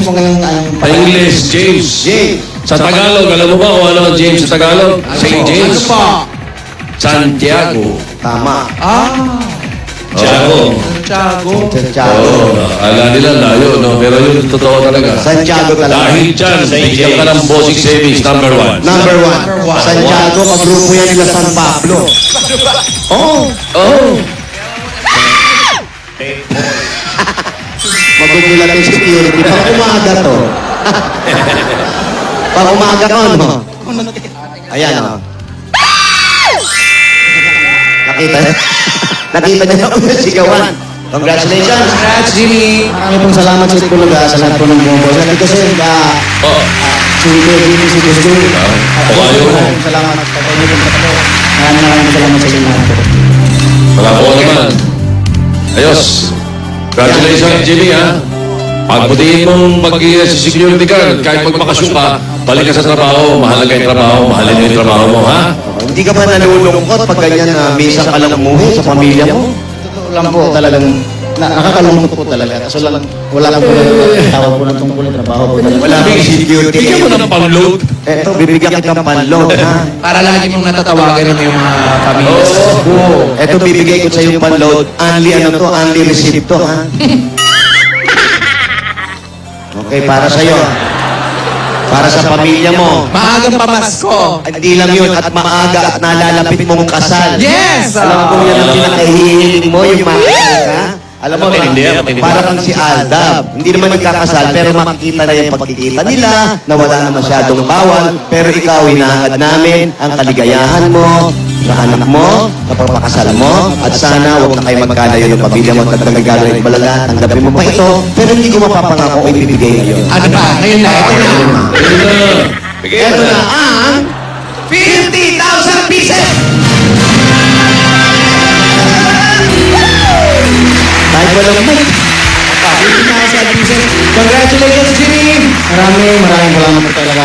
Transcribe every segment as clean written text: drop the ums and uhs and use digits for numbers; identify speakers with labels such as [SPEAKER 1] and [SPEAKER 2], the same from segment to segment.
[SPEAKER 1] mo ngayong
[SPEAKER 2] Sa English, James.
[SPEAKER 1] James.
[SPEAKER 2] Sa Tagalog, alam mo ba kung ano ang James sa Tagalog? St. James.
[SPEAKER 3] Ano po?
[SPEAKER 2] Santiago.
[SPEAKER 1] Tama.
[SPEAKER 2] Santiago.
[SPEAKER 3] Santiago.
[SPEAKER 1] Santiago.
[SPEAKER 2] Ala nila layo, no? Pero yun, totoo talaga.
[SPEAKER 1] Santiago talaga.
[SPEAKER 2] Dahil dyan, bigyan ka ng bossing savings, number 1.
[SPEAKER 1] Number 1. Santiago, pag-grupo yan nila San Pablo. Magugulat yung security. Pag umaga to. Pag umaga ko, no? Ayan, no? Nakita niya? Nakita niya ako yung sigawan. Congratulations!
[SPEAKER 3] Congrats, Jimmy.
[SPEAKER 1] Maraming pong salamat sa Itbulaga, sa lahat po ng bumbo. Sa dito sir, si Jimmy, si Gusto. Maraming salamat sa inyo pong katalo. Maraming salamat sa inyo lahat po.
[SPEAKER 2] Wala po naman. Ayos. Congratulations, Jimmy, ha? Pagputihin mong mag-iisa sa security guard, kahit magbakasyon ka, balik ka sa trabaho, mahalaga yung trabaho, mahalin mo yung trabaho mo, ha?
[SPEAKER 1] Hindi ka ba nalulungkot pag ganyan na minsan ka lang umuwi sa pamilya mo? Totoo lang po talagang nakakalungkot po talaga. Kaso lang, wala lang po tawag po ng tungkol ng trabaho po talaga. Wala po security.
[SPEAKER 2] Bigyan mo ng pang-load.
[SPEAKER 1] Eto, bibigyan kita ng panload, ha?
[SPEAKER 3] Para lagi mong natatawagan ng yung mga pamilya.
[SPEAKER 1] Eto, bibigay ko sa iyo panload. Only ano to, only receipt to, ha? Okay, para sa iyo. Para sa pamilya mo.
[SPEAKER 3] Maagang pamasko.
[SPEAKER 1] Hindi lang yun, at maaga at nalalapit mong kasal.
[SPEAKER 3] Yes!
[SPEAKER 1] Alam ko yan ang pinakahihiling mo, yung makikita ka. Alam mo, para kang si Aldab. Hindi naman nagkakasal, pero makikita na yung pagkikita nila, na wala na masyadong bawal, pero ikaw, hinaangad namin ang kaligayahan mo, sa anak mo, kapag pakasal mo, at sana huwag na kayo magkalayo ng pamilya mo at nagagalo at balaga, tanggapin mo pa ito, pero hindi ko mapapangako o ibibigay ngayon.
[SPEAKER 3] Ano ba? Ngayon na, ito na.
[SPEAKER 1] Ito na ang
[SPEAKER 3] 50,000 pieces!
[SPEAKER 1] kahit walang mic.
[SPEAKER 3] 50,000 pieces. Congratulations, Jimmy!
[SPEAKER 1] Maraming salamat po talaga.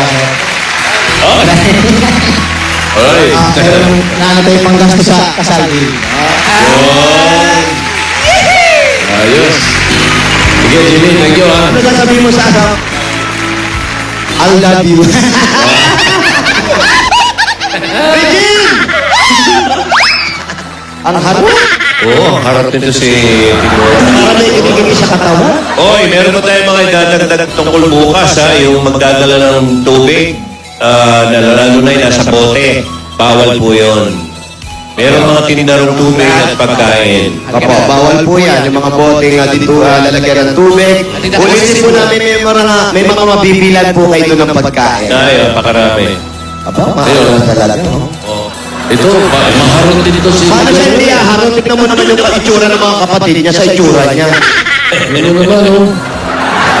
[SPEAKER 2] Alright.
[SPEAKER 1] Naantay pang gasto sa kasal din.
[SPEAKER 2] Ayos. Sige, Jimmy, thank you, ha?
[SPEAKER 1] Ano sasabihin mo sa asawa? I love you. Regine! Ang harap.
[SPEAKER 2] Oo, harap nito si Tito.
[SPEAKER 1] Para may kinikiki sa katawan.
[SPEAKER 4] Oy, meron pa tayong mga idadagdag tungkol bukas, ha? Yung magdadala ng tubig, lalo na yung nasa bote. Bawal po yun. Meron mga tindarong tubig at pagkain.
[SPEAKER 1] Opo, bawal po yan. Yung mga bote nga dito lalagyan ng tubig. Ulitin po namin may mga mabibilan po kayo doon ng pagkain.
[SPEAKER 4] Ayun, pakarami.
[SPEAKER 1] Aba, mahal talaga. no?
[SPEAKER 2] Ito, maharap din ito si...
[SPEAKER 1] Paano siya hindi harap? Tignan mo naman yung itsura ng mga kapatid niya sa itsura niya.
[SPEAKER 2] Ganyan naman, oh.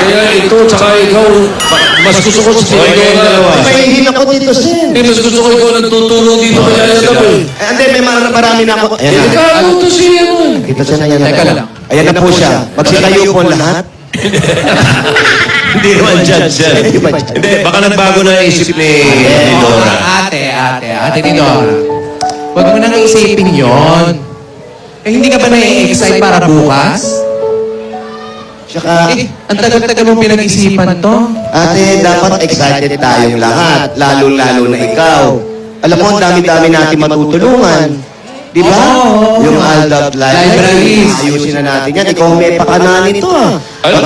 [SPEAKER 2] Kaya ito, tsaka ikaw, mas gusto ko si
[SPEAKER 4] Okay, kayong dalawa.
[SPEAKER 1] May hin ako dito, Sen.
[SPEAKER 2] Hindi, mas gusto ko ikaw nagtutulong dito kaya yan ako, eh.
[SPEAKER 1] Hindi, may marami na ako. Ayan na.
[SPEAKER 2] Ikaw, ito siya,
[SPEAKER 1] Kita siya na yan.
[SPEAKER 3] Teka lang.
[SPEAKER 1] Ayan na po siya. Magsitayo po lahat.
[SPEAKER 4] Hindi naman judge yan.
[SPEAKER 1] Hindi ba dyan?
[SPEAKER 4] Hindi, baka nagbago na yung isip ni Dora.
[SPEAKER 3] Ate ni Dora. Huwag mo nang isipin yon. Eh, hindi ka ba na-excite para bukas?
[SPEAKER 1] Tsaka,
[SPEAKER 3] Ang tagal-tagal mo pinag-isipan to.
[SPEAKER 1] ate, dapat excited tayong lahat. Lalo-lalo na ikaw. Alam mo, ang dami-dami natin matutulungan. Di ba? Yung Aldab
[SPEAKER 3] Libraries.
[SPEAKER 1] Ayusin na natin yan. Ikaw may pakana nito, ah.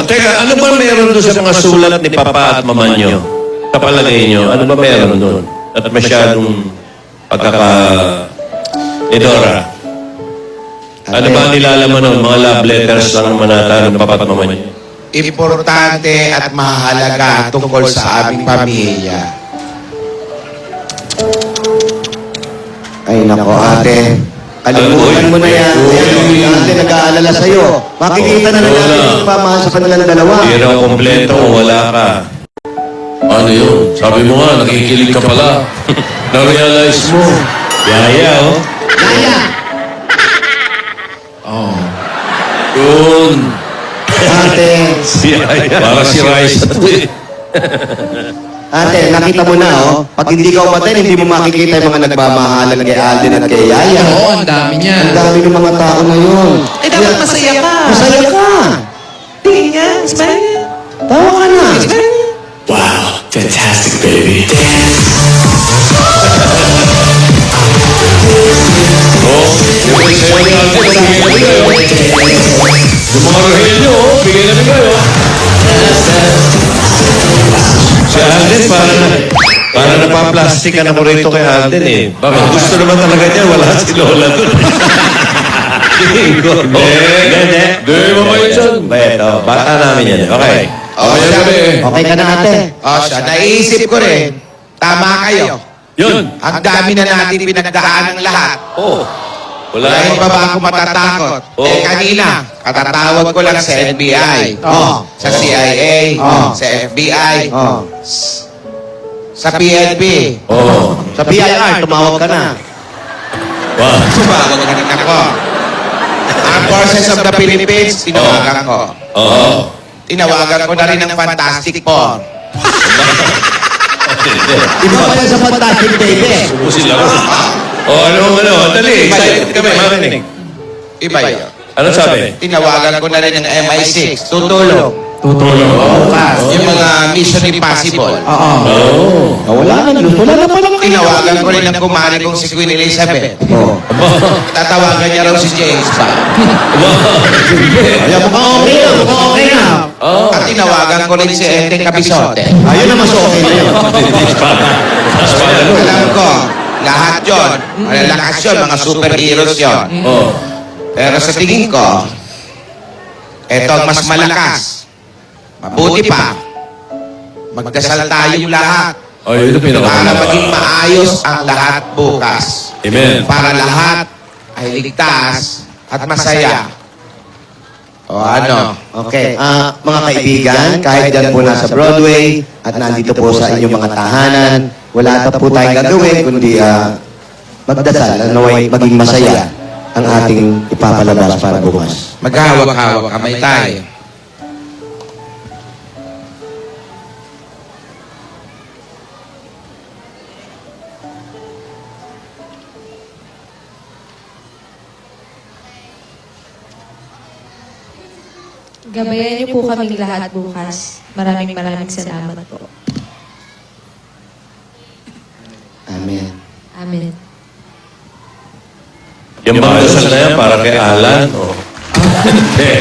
[SPEAKER 4] Teka, ano ba meron doon sa mga sulat ni Papa at Mama nyo? Sa palagay nyo, ano ba meron doon? At masyadong ni Dora. Ano ba nilalaman nun? Mga love letters lang manata ng Papa at Mama nyo?
[SPEAKER 5] Importante at mahalaga tungkol sa aming pamilya.
[SPEAKER 1] Ay, nako, ate. Kalimutan mo na yan. Ayan, ate, nag-aalala sa'yo. Makikita na natin yung pamahal sa kanilang dalawa.
[SPEAKER 4] Hindi raw kompleto kung wala ka.
[SPEAKER 2] Ano yun? Sabi mo nga, nakikilig ka pala. Na-realize mo.
[SPEAKER 4] Yaya, oh.
[SPEAKER 1] Kaya!
[SPEAKER 2] Yun.
[SPEAKER 1] Ate,
[SPEAKER 4] Si Yaya.
[SPEAKER 2] Para si Raisa to, eh.
[SPEAKER 1] ate, nakita mo na, oh. Pag hindi ka umatay, hindi mo makikita yung mga nagmamahalan kay Alden at kay Yaya.
[SPEAKER 3] Oo, ang dami niya.
[SPEAKER 1] Ang dami ng mga tao na yun.
[SPEAKER 3] Eh, dapat masaya ka.
[SPEAKER 1] Masaya ka.
[SPEAKER 3] Tingin nga, smile.
[SPEAKER 1] Tawa ka na.
[SPEAKER 2] baby. Oh, yung may sayo ni Alden, bigyan namin kayo. Yung mga rahil nyo, bigyan namin kayo.
[SPEAKER 4] Si Alden, para napaplastic ka na mo rito kay Alden eh.
[SPEAKER 2] Bakit?
[SPEAKER 4] Ang gusto naman talaga niya, wala si Lola doon. Hindi.
[SPEAKER 2] Di, mamaya dyan.
[SPEAKER 4] Beto, bata namin yan. Okay.
[SPEAKER 2] Mamaya gabi.
[SPEAKER 1] Okay ka na, ate?
[SPEAKER 5] O siya, naisip ko rin, tama kayo.
[SPEAKER 2] Yun.
[SPEAKER 5] Ang dami na natin pinagdaan ng lahat.
[SPEAKER 4] Oh. Wala
[SPEAKER 5] Dahil
[SPEAKER 4] eh.
[SPEAKER 5] pa ba ako matatakot?
[SPEAKER 4] Oo.
[SPEAKER 5] Kanina, katatawag ko lang sa NBI, sa CIA, sa FBI, sa PNP.
[SPEAKER 2] Oh.
[SPEAKER 1] Sa BIR, tumawag ka na.
[SPEAKER 2] Wow.
[SPEAKER 5] Tumawag na rin ako. Ang Forces of the Philippines, tinawagan ko.
[SPEAKER 2] Oo.
[SPEAKER 5] Tinawagan ko na rin ang Fantastic Four.
[SPEAKER 1] Iba pa yan sa Fantastic Baby.
[SPEAKER 2] Ubusin lang. Ano, dali. Excited kami. Marinig.
[SPEAKER 5] Iba yun.
[SPEAKER 2] Ano sabi?
[SPEAKER 5] Tinawagan ko na rin ang MI6. Tutulong.
[SPEAKER 3] Tutulong. Bukas.
[SPEAKER 5] Yung mga Mission Impossible.
[SPEAKER 3] Oo.
[SPEAKER 2] Oh.
[SPEAKER 1] Wala na, wala na pala.
[SPEAKER 5] Tinawagan ko rin ang kumari kong si Queen Elizabeth.
[SPEAKER 1] Oh.
[SPEAKER 5] Tatawagan niya raw si James Bond.
[SPEAKER 1] Ayan, mukhang okay na, mukhang okay na.
[SPEAKER 2] Oh.
[SPEAKER 5] At tinawagan ko rin si Ente Capizote.
[SPEAKER 1] Ayun na, mas okay na yun.
[SPEAKER 5] Alam ko, lahat yun, malalakas yun, mga superheroes yun.
[SPEAKER 2] Oh.
[SPEAKER 5] Pero sa tingin ko, eto ang mas malakas. Mabuti pa, magdasal tayong lahat
[SPEAKER 2] Ay, ito
[SPEAKER 5] para
[SPEAKER 2] pinakamalakas.
[SPEAKER 5] maging maayos ang lahat bukas.
[SPEAKER 2] Amen.
[SPEAKER 5] Para lahat ay ligtas at masaya. O ano?
[SPEAKER 1] Okay, mga kaibigan, kahit dyan po nasa Broadway at nandito po sa inyong mga tahanan, wala na po tayong gagawin kundi magdasal na naway maging masaya ang ating ipapalabas para bukas.
[SPEAKER 5] Maghawak-hawak kamay tayo.
[SPEAKER 6] Gabayan niyo po kaming lahat bukas. Maraming salamat po.
[SPEAKER 1] Amen.
[SPEAKER 6] Amen.
[SPEAKER 4] Yung mga dasal na yan para kay Alan. Oh. Hindi,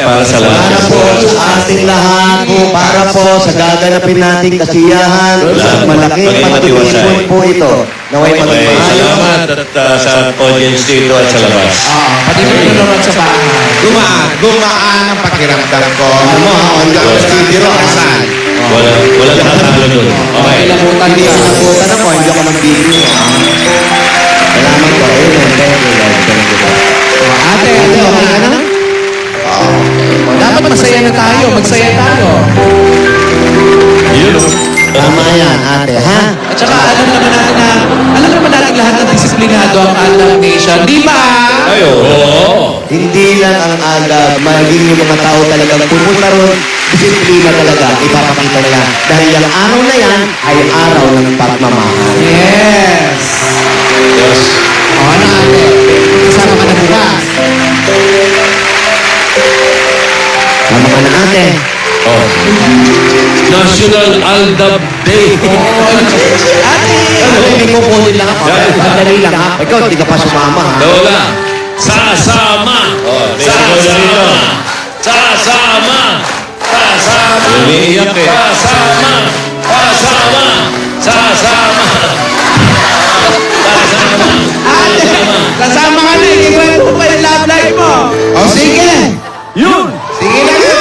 [SPEAKER 4] para sa
[SPEAKER 1] Para
[SPEAKER 4] lahat.
[SPEAKER 1] po sa ating lahat po, para po sa gaganapin nating kasiyahan, isang malaking
[SPEAKER 4] Maging
[SPEAKER 1] pagtutulong
[SPEAKER 4] matiwasay.
[SPEAKER 1] po ito. Naway
[SPEAKER 4] Okay,
[SPEAKER 1] maging maayos.
[SPEAKER 4] salamat at sa audience dito at sa labas.
[SPEAKER 3] Pati mo nanonood sa bahay.
[SPEAKER 5] Gumaan ang pakiramdam ko.
[SPEAKER 1] Ano mo, on the studio,
[SPEAKER 5] Kasal.
[SPEAKER 4] Walang nakatalo dun. Okay.
[SPEAKER 3] Ilabutan
[SPEAKER 1] Hindi
[SPEAKER 3] niya.
[SPEAKER 1] ko nabutan ako, hindi ako ng video. Salamat po. Amen. Thank you, Lord. Thank you, Lord.
[SPEAKER 3] Ate,
[SPEAKER 1] Ate, okay ka na?
[SPEAKER 3] dapat masaya na tayo. Magsaya tayo.
[SPEAKER 2] Yun.
[SPEAKER 1] Tama yan, ate, ha?
[SPEAKER 3] At saka alam naman natin lahat ng disiplinado ang Aldab Nation. Di ba?
[SPEAKER 4] Ayo.
[SPEAKER 2] Oo.
[SPEAKER 1] Hindi lang ang alab, maging yung mga tao talagang pupunta ron, disiplina talaga, ipapakita nila. Dahil ang araw na yan ay araw ng pagmamahal.
[SPEAKER 3] Yes.
[SPEAKER 2] Yes.
[SPEAKER 3] O, ano ate? Kasama ka na bukas.
[SPEAKER 1] Tama ka na, ate.
[SPEAKER 2] Oh. National Aldab Day.
[SPEAKER 3] Ate!
[SPEAKER 1] Ano, may kukunin lang ako.
[SPEAKER 2] Yan.
[SPEAKER 1] Madali lang, ha? Ikaw, hindi ka pa sumama, ha?
[SPEAKER 2] Lola. Sasama. Sasama. Sasama. Sasama.
[SPEAKER 4] Umiiyak eh.
[SPEAKER 2] Sasama. Sasama. Sasama. Sasama.
[SPEAKER 3] Ate! Kasama ka na. Ikwento mo pa yung love life mo.
[SPEAKER 5] O sige.
[SPEAKER 2] Yun.
[SPEAKER 5] Sige na nga.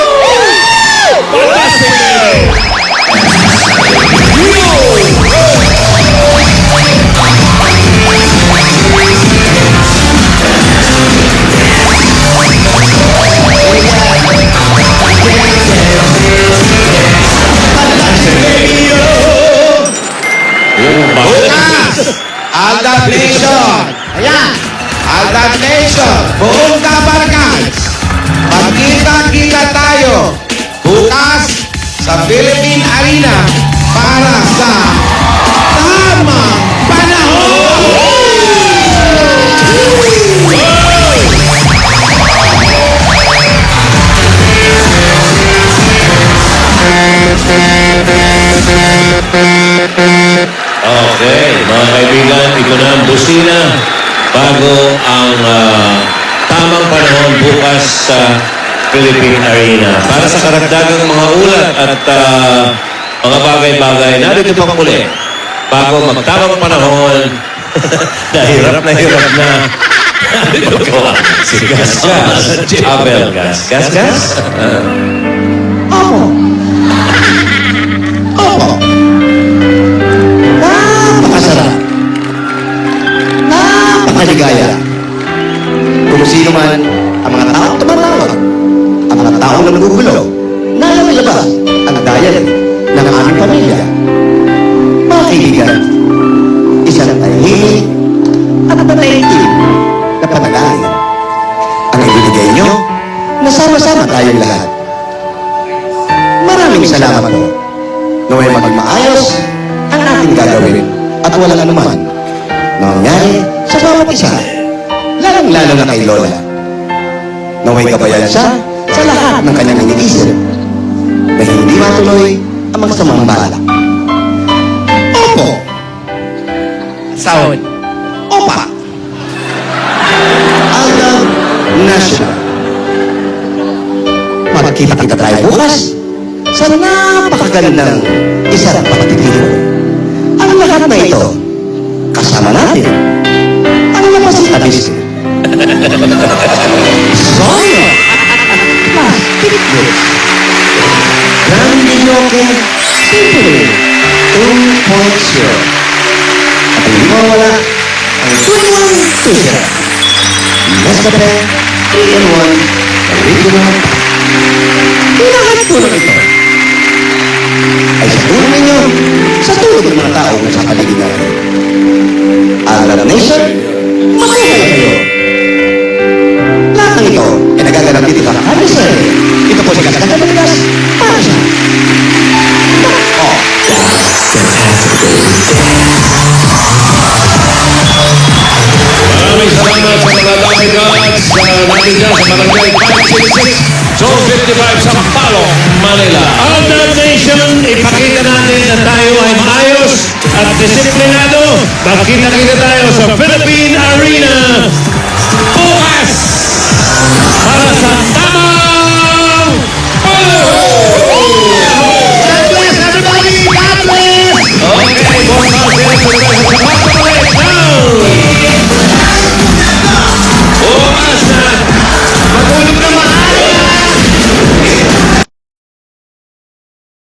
[SPEAKER 5] Bukas! Aldab Nation!
[SPEAKER 1] Ayan!
[SPEAKER 5] Aldab Nation! Buong Kabarangay! Magkita-kita tayo bukas sa Philippine Arena para sa tamang panahon!
[SPEAKER 4] Okay, mga kaibigan, ito na ang busina bago ang tamang panahon bukas sa Philippine Arena. Para sa karagdagang mga ulat at mga bagay-bagay, narito pa muli. Bago magtamang panahon, hirap na. Narito ko, si Gasgas, Abel Gasgas.
[SPEAKER 1] Napakasarap. Napakaligaya. Kung sino man ang mga taong tumatawag, ang mga taong nagugulo, nalalabas ang dayal ng aming pamilya. Mga kaibigan, isang tahimik at mataimtim na panalangin ang ibinigay nyo na sama-sama tayong lahat. Maraming salamat po. Naway maging maayos ang ating gagawin at walang anuman na mangyari sa bawat isa, lalong-lalo na kay Lola. Naway gabayan siya sa lahat ng kanyang iniisip na hindi matuloy ang magsamang balak. Opo.
[SPEAKER 3] Sound.
[SPEAKER 1] Opa. Aldab National. Magkita-kita tayo bukas sa napakagandang isang pagtitiro. Ang lahat na ito, kasama natin ang Lamasita Biscuit. Soyo! Plastic goods. Grande Yoke, simple, 2.0. At hindi mawala ang 2-in-1 Tuesday. Nescafe, 3-in-1, original. Lahat po ng ito ay sa tulong ninyo, sa tulong ng mga tao na sa paligid natin. Alab Nation, mabuhay kayo! Lahat ng ito ay nagaganap dito sa Harvester. Ito po si Gasgas Kapatigas para sa
[SPEAKER 2] Maraming salamat sa mga bodyguards natin dyan sa Barangay 566, Zone 55, Sampaloc, Manila.
[SPEAKER 4] Aldab Nation, ipakita natin na tayo ay maayos at disiplinado. Magkita-kita tayo sa Philippine Arena